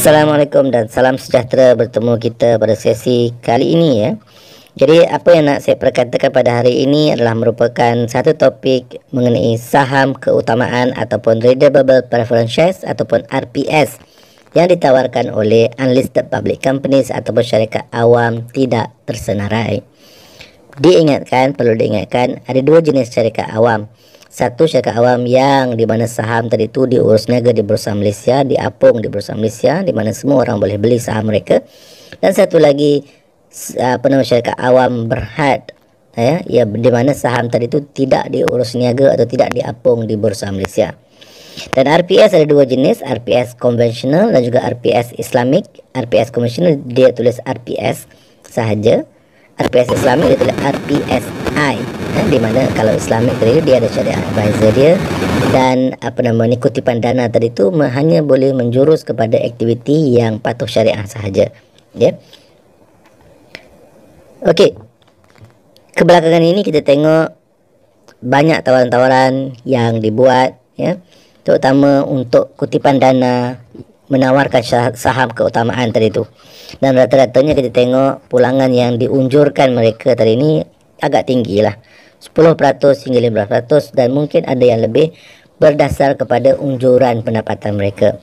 Assalamualaikum dan salam sejahtera. Bertemu kita pada sesi kali ini ya. Jadi apa yang nak saya perkatakan pada hari ini adalah merupakan satu topik mengenai saham keutamaan ataupun Redeemable Preference Shares ataupun RPS yang ditawarkan oleh Unlisted Public Companies ataupun syarikat awam tidak tersenarai. Perlu diingatkan ada dua jenis syarikat awam. Satu, syarikat awam yang di mana saham tadi itu diurus niaga di Bursa Malaysia, diapung di Bursa Malaysia, di mana semua orang boleh beli saham mereka. Dan satu lagi syarikat awam berhad, ya, di mana saham tadi itu tidak diurus niaga atau tidak diapung di Bursa Malaysia. Dan RPS ada dua jenis, RPS konvensional dan juga RPS Islamic. RPS konvensional dia tulis RPS sahaja, RPS Islamic dia tulis RPSI. Di mana kalau Islamic tadi dia ada syariah advisor dia, dan kutipan dana tadi tu hanya boleh menjurus kepada aktiviti yang patuh syariah sahaja, ya. Okey, kebelakangan ini kita tengok banyak tawaran-tawaran yang dibuat, ya, terutama untuk kutipan dana menawarkan saham keutamaan tadi tu. Dan rata-ratanya kita tengok pulangan yang diunjurkan mereka tadi ni agak tinggi lah, 10% hingga 15%, dan mungkin ada yang lebih berdasar kepada unjuran pendapatan mereka.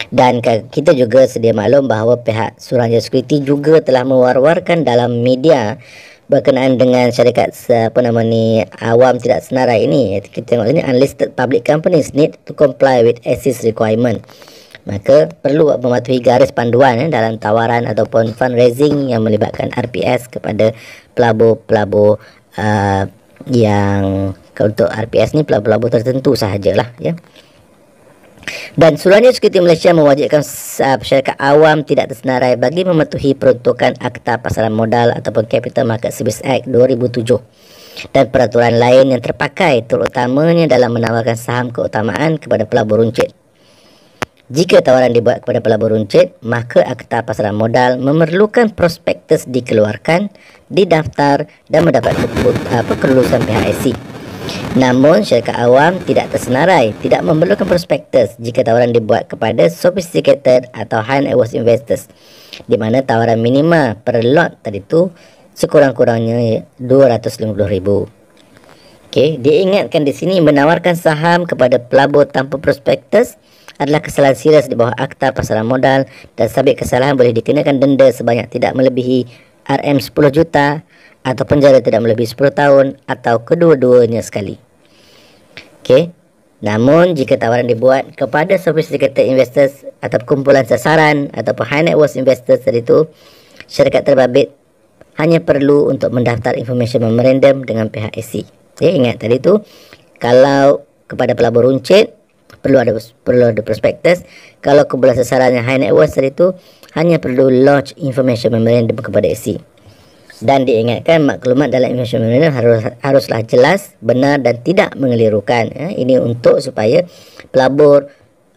Dan kita juga sedia maklum bahawa pihak Suruhanjaya Security juga telah mewar-warkan dalam media berkenaan dengan syarikat awam tidak senarai ini. Kita tengok ini, Unlisted Public Companies need to comply with ASIS requirement. Maka perlu mematuhi garis panduan dalam tawaran ataupun fundraising yang melibatkan RPS kepada pelabur-pelabur yang untuk RPS ni pelabur-pelabur tertentu sahajalah, ya. Dan Suruhanjaya Security Malaysia mewajibkan syarikat awam tidak tersenarai bagi mematuhi peruntukan Akta Pasaran Modal ataupun Capital Market Services Act 2007 dan peraturan lain yang terpakai, terutamanya dalam menawarkan saham keutamaan kepada pelabur runcit. Jika tawaran dibuat kepada pelabur runcit, maka Akta Pasaran Modal memerlukan prospektus dikeluarkan, didaftar dan mendapat kelulusan PHSC. Namun syarikat awam tidak tersenarai tidak memerlukan prospektus jika tawaran dibuat kepada sophisticated atau high net worth investors, di mana tawaran minima per lot tadi tu sekurang-kurangnya 250,000. Okey, diingatkan di sini menawarkan saham kepada pelabur tanpa prospektus adalah kesalahan serius di bawah Akta Pasaran Modal, dan sabit kesalahan boleh dikenakan denda sebanyak tidak melebihi RM10 juta atau penjara tidak melebihi 10 tahun atau kedua-duanya sekali. Okey. Namun jika tawaran dibuat kepada sophisticated investors atau kumpulan sasaran ataupun high net worth investors tadi itu, syarikat terbabit hanya perlu untuk mendaftar information memorandum dengan pihak SC. Ya, ingat tadi tu, kalau kepada pelabur runcit perlu ada prospektus. Kalau kumpulan sasaran yang high net worth tadi tu hanya perlu lodge information memorandum kepada SC. Dan diingatkan maklumat dalam information memorandum haruslah jelas, benar dan tidak mengelirukan. Ini untuk supaya pelabur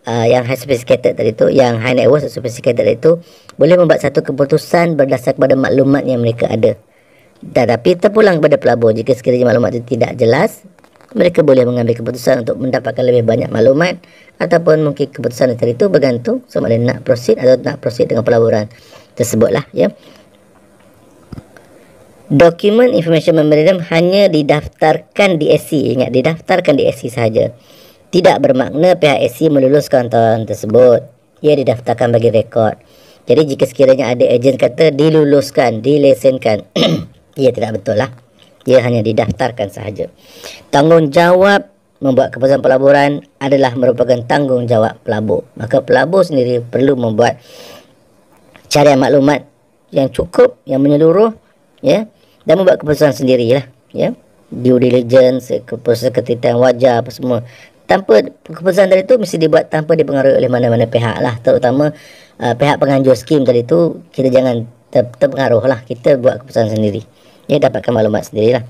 yang high sophisticated tadi tu, yang high net worth sophisticated tadi tu boleh membuat satu keputusan berdasar kepada maklumat yang mereka ada. Tetapi terpulang kepada pelabur, jika sekiranya maklumat itu tidak jelas, mereka boleh mengambil keputusan untuk mendapatkan lebih banyak maklumat, ataupun mungkin keputusan tadi itu bergantung sama ada nak proceed atau nak proceed dengan pelaburan tersebutlah, ya. Dokumen information memorandum hanya didaftarkan di SC. Ingat, didaftarkan di SC sahaja. Tidak bermakna pihak SC meluluskan tawaran tersebut. Ia didaftarkan bagi rekod. Jadi jika sekiranya ada ejen kata diluluskan, dilesenkan, ia tidak betul lah. Ia hanya didaftarkan sahaja. Tanggungjawab membuat keputusan pelaburan adalah merupakan tanggungjawab pelabur. Maka pelabur sendiri perlu membuat carian maklumat yang cukup, yang menyeluruh, ya, dan membuat keputusan sendirilah, ya. Due diligence, keputusan ketitian wajar apa semua. Tanpa keputusan tadi itu mesti dibuat tanpa dipengaruhi oleh mana-mana pihak lah, terutama pihak penganjur skim tadi itu. Kita jangan terpengaruh lah, kita buat keputusan sendiri, ya, dapatkan maklumat sendirilah.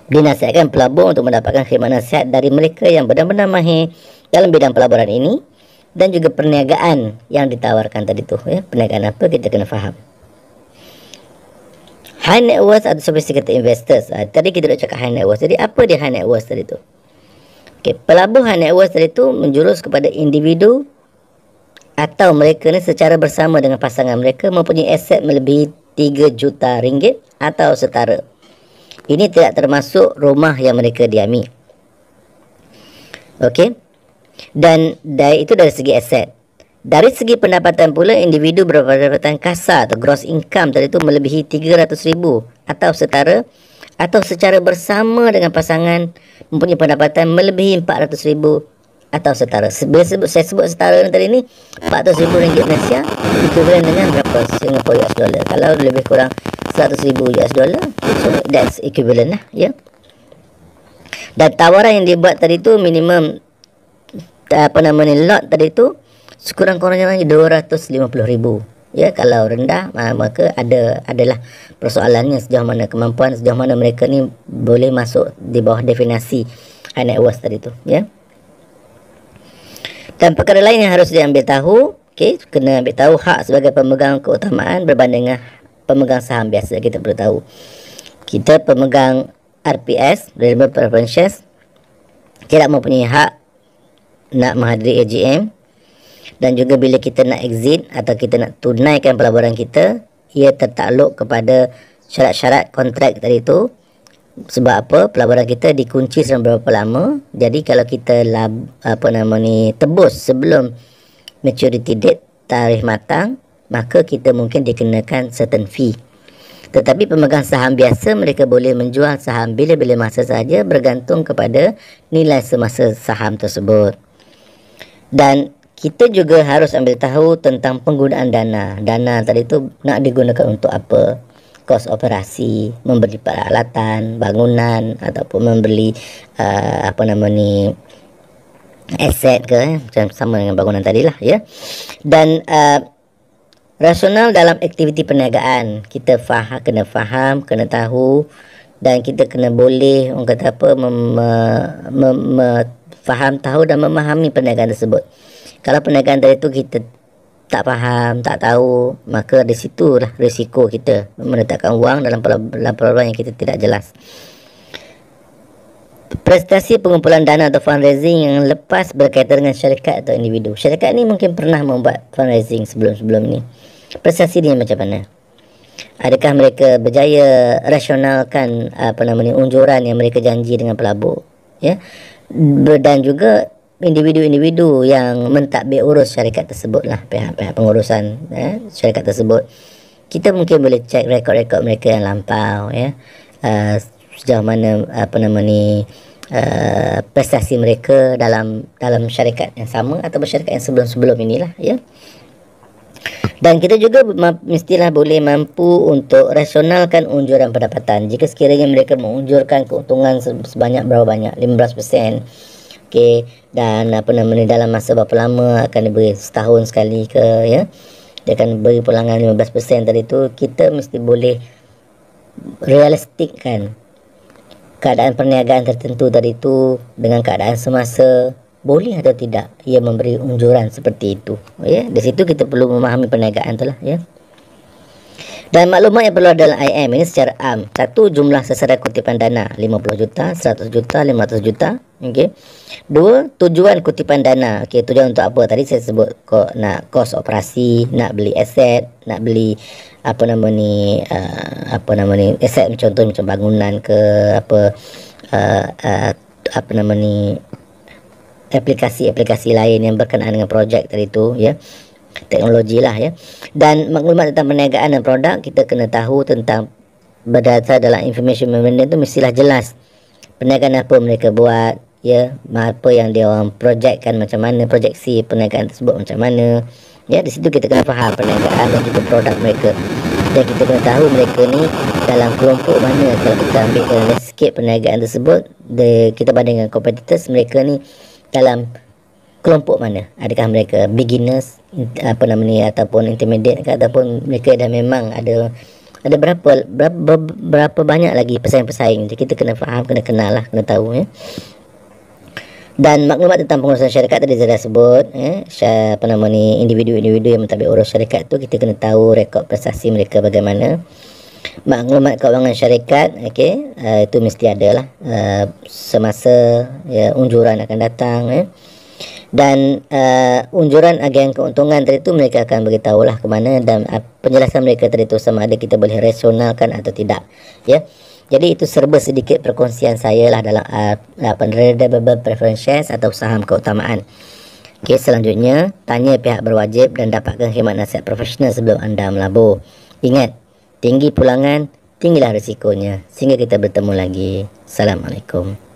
Dinasihatkan pelabur untuk mendapatkan khidmat nasihat dari mereka yang benar-benar mahir dalam bidang pelaburan ini, dan juga perniagaan yang ditawarkan tadi tu, ya. Perniagaan apa kita kena faham. High net worth atau sophisticated investors. Tadi kita dah cakap high net worth. Jadi apa dia high net worth tadi tu? Okey, pelabur high net worth tadi tu menjurus kepada individu atau mereka ni secara bersama dengan pasangan mereka mempunyai aset melebihi 3 juta ringgit atau setara. Ini tidak termasuk rumah yang mereka diami. Okey. Dan itu dari segi aset. Dari segi pendapatan pula, individu berpendapatan kasar atau gross income tadi itu melebihi 300,000 atau setara, atau secara bersama dengan pasangan mempunyai pendapatan melebihi 400,000 atau setara. Saya sebut setara tadi ni 400,000 ringgit Malaysia equivalent dengan berapa Singapore US dollar. Kalau lebih kurang 100,000 US dollar, so that's equivalent lah, ya. Dan tawaran yang dibuat tadi tu minimum lot tadi tu sekurang-kurangnya 250,000. Ya, kalau rendah maka adalah persoalannya sejauh mana kemampuan, sejauh mana mereka ni boleh masuk di bawah definisi high net worth tadi tu, ya. Dan perkara lain yang harus diambil tahu, okey, kena ambil tahu hak sebagai pemegang keutamaan berbanding dengan pemegang saham biasa. Kita perlu tahu kita pemegang RPS, Redeemable Preference Shares, tidak mempunyai hak nak menghadiri AGM, dan juga bila kita nak exit atau kita nak tunaikan pelaburan kita, ia tertakluk kepada syarat-syarat kontrak tadi tu. Sebab apa? Pelaburan kita dikunci selama berapa lama. Jadi kalau kita tebus sebelum maturity date, tarikh matang, maka kita mungkin dikenakan certain fee. Tetapi pemegang saham biasa, mereka boleh menjual saham bila-bila masa sahaja bergantung kepada nilai semasa saham tersebut. Dan kita juga harus ambil tahu tentang penggunaan dana. Dana tadi tu nak digunakan untuk apa? Kos operasi, membeli peralatan, bangunan, ataupun membeli aset ke, macam sama dengan bangunan tadi lah, ya. Dan rasional dalam aktiviti perniagaan, kita kena faham, kena tahu, dan kita kena boleh orang kata apa faham, tahu dan memahami perniagaan tersebut. Kalau perniagaan tadi tu kita tak faham, tak tahu, maka di situlah risiko kita meletakkan wang dalam pelaburan yang kita tidak jelas. Prestasi pengumpulan dana atau fundraising yang lepas berkaitan dengan syarikat atau individu. Syarikat ni mungkin pernah membuat fundraising sebelum-sebelum ni. Prestasi dia macam mana? Adakah mereka berjaya rasionalkan unjuran yang mereka janji dengan pelabur, ya? Dan juga individu-individu yang mentadbir urus syarikat tersebut lah, pihak-pihak pengurusan syarikat tersebut. Kita mungkin boleh cek rekod-rekod mereka yang lampau, ya. Sejauh mana prestasi mereka dalam syarikat yang sama atau syarikat yang sebelum-sebelum inilah, ya. Dan kita juga mestilah boleh mampu untuk rasionalkan unjuran pendapatan. Jika sekiranya mereka mengunjurkan keuntungan sebanyak berapa banyak, 15%, okey, dan dalam masa berapa lama, akan diberi setahun sekali ke, ya, dia akan beri pulangan 15% tadi tu, kita mesti boleh realistikkan keadaan perniagaan tertentu tadi tu dengan keadaan semasa, boleh atau tidak ia memberi unjuran seperti itu, ya. Di situ kita perlu memahami perniagaan tu lah, ya. Dan maklumat yang perlu adalah IM ini secara am. Satu, jumlah sasaran kutipan dana 50 juta, 100 juta, 500 juta, okey. Dua, tujuan kutipan dana. Okey, tujuan untuk apa? Tadi saya sebut nak kos operasi, nak beli aset, nak beli aset, contoh macam bangunan ke aplikasi-aplikasi lain yang berkenaan dengan projek tadi tu, ya, teknologi lah, ya. Dan maklumat tentang perniagaan dan produk kita kena tahu tentang berdasar dalam information memorandum tu mestilah jelas perniagaan apa mereka buat, ya, apa yang dia orang projekkan, macam mana projeksi perniagaan tersebut macam mana, ya. Di situ kita kena faham perniagaan dan juga produk mereka, dan kita kena tahu mereka ni dalam kelompok mana. Kalau kita ambil dalam landscape perniagaan tersebut, kita bandingkan competitors, mereka ni dalam kelompok mana? Adakah mereka beginners, ataupun intermediate ke, ataupun mereka dah memang ada berapa banyak lagi pesaing-pesaing. Jadi kita kena faham, kena kenal lah, kena tahu, ya. Dan maklumat tentang pengurusan syarikat tadi saya dah sebut, individu-individu yang mentadbir urus syarikat tu, kita kena tahu rekod prestasi mereka bagaimana. Maklumat keuangan syarikat, okey, itu mesti ada lah semasa, ya, unjuran akan datang, ya. Dan unjuran agen keuntungan tadi itu mereka akan beritahulah ke mana, dan penjelasan mereka tadi itu sama ada kita boleh rasionalkan atau tidak, ya. Jadi itu serba sedikit perkongsian saya lah dalam redeemable preference shares atau saham keutamaan. Okey, selanjutnya tanya pihak berwajib dan dapatkan khidmat nasihat profesional sebelum anda melabur. Ingat, tinggi pulangan, tinggilah risikonya. Sehingga kita bertemu lagi. Assalamualaikum.